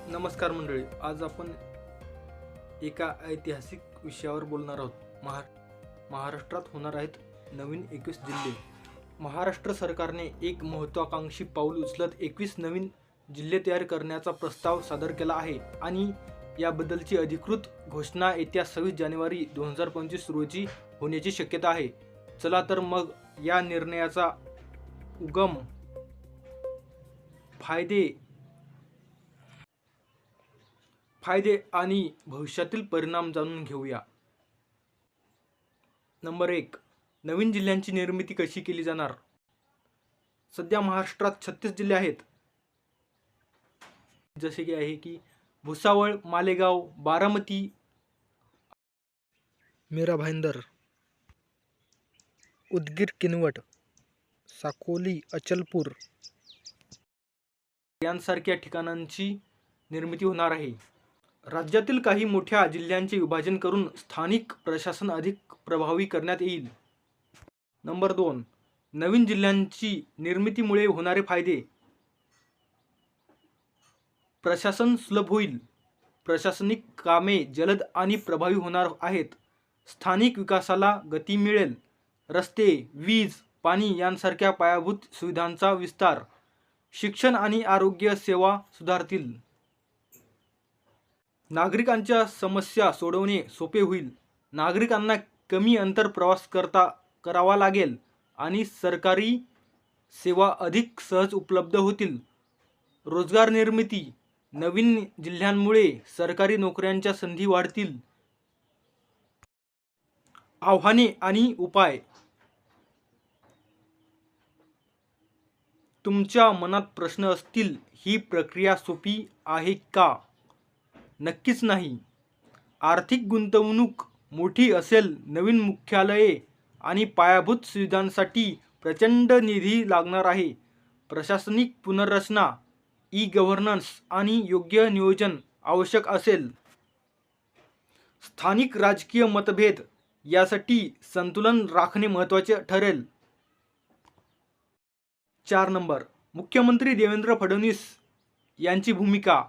नमस्कार मंडळी, आज आपण एका ऐतिहासिक विषयावर बोलणार आहोत. महाराष्ट्रात होणार आहेत नवीन 21 जिल्हे. महाराष्ट्र सरकारने एक महत्त्वाकांक्षी पाऊल उचलत 21 नवीन जिल्हे तयार करण्याचा प्रस्ताव सादर केला आहे आणि याबद्दलची अधिकृत घोषणा येत्या 26 जानेवारी 2025 रोजी होण्याची शक्यता आहे. चला तर मग या निर्णयाचा उगम, फायदे आणि भविष्यातील परिणाम जाणून घेऊया. नंबर 1. नवीन जिल्ह्यांची निर्मिती कशी केली जाणार? सध्या महाराष्ट्रात 36 जिल्हे आहेत, जसे की आहे की भुसावळ, मालेगाव, बारामती, मीरा भाईंदर, उदगीर, किनवट, साकोली, अचलपूर यांसारख्या ठिकाणांची निर्मिती होणार आहे. राज्यातील काही मोठ्या जिल्ह्यांचे विभाजन करून स्थानिक प्रशासन अधिक प्रभावी करण्यात येईल. नंबर 2. नवीन जिल्ह्यांची निर्मितीमुळे होणारे फायदे. प्रशासन सुलभ होईल. प्रशासनिक कामे जलद आणि प्रभावी होणार आहेत. स्थानिक विकासाला गती मिळेल. रस्ते, वीज, पाणी यांसारख्या पायाभूत सुविधांचा विस्तार. शिक्षण आणि आरोग्य सेवा सुधारतील. नागरिकांच्या समस्या सोडवणे सोपे होईल. नागरिकांना कमी अंतर प्रवास करावा लागेल आणि सरकारी सेवा अधिक सहज उपलब्ध होतील. रोजगार निर्मिती. नवीन जिल्ह्यांमुळे सरकारी नोकऱ्यांच्या संधी वाढतील. आव्हाने आणि उपाय. तुमच्या मनात प्रश्न असतील, ही प्रक्रिया सोपी आहे का? नक्कीच नाही. आर्थिक गुंतवणूक मोठी असेल. नवीन मुख्यालये आणि पायाभूत सुविधांसाठी प्रचंड निधी लागणार आहे. प्रशासनिक पुनर्रचना, ई-गव्हर्नन्स आणि योग्य नियोजन आवश्यक असेल. स्थानिक राजकीय मतभेद. यासाठी संतुलन राखणे महत्त्वाचे ठरेल. 4 नंबर. मुख्यमंत्री देवेंद्र फडणवीस यांची भूमिका.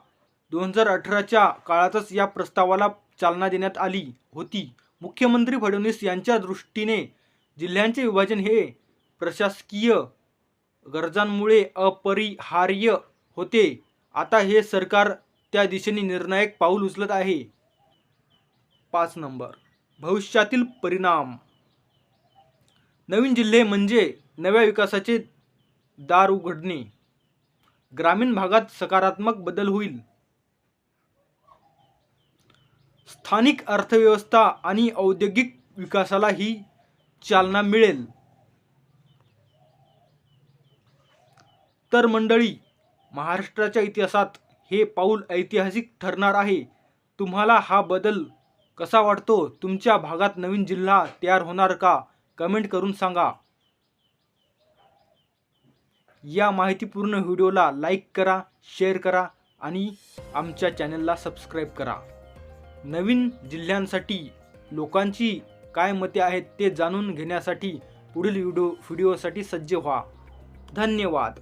2018च्या काळातच या प्रस्तावाला चालना देण्यात आली होती. मुख्यमंत्री फडणवीस यांच्या दृष्टीने जिल्ह्यांचे विभाजन हे प्रशासकीय गरजांमुळे अपरिहार्य होते. आता हे सरकार त्या दिशेने निर्णायक पाऊल उचलत आहे. 5 नंबर. भविष्यातील परिणाम. नवीन जिल्हे म्हणजे नव्या विकासाचे दार उघडणे. ग्रामीण भागात सकारात्मक बदल होईल. स्थानिक अर्थव्यवस्था आणि औद्योगिक विकासालाही चालना मिळेल. तर मंडळी, महाराष्ट्राच्या इतिहासात हे पाऊल ऐतिहासिक ठरणार आहे. तुम्हाला हा बदल कसा वाटतो? तुमच्या भागात नवीन जिल्हा तयार होणार का? कमेंट करून सांगा. या माहितीपूर्ण व्हिडिओला लाईक करा, शेअर करा आणि आमच्या चॅनलला सबस्क्राईब करा. नवीन जिल्ह्यांसाठी लोकांची काय मते आहेत ते जाणून घेण्यासाठी पुढील व्हिडिओसाठी सज्ज व्हा. धन्यवाद.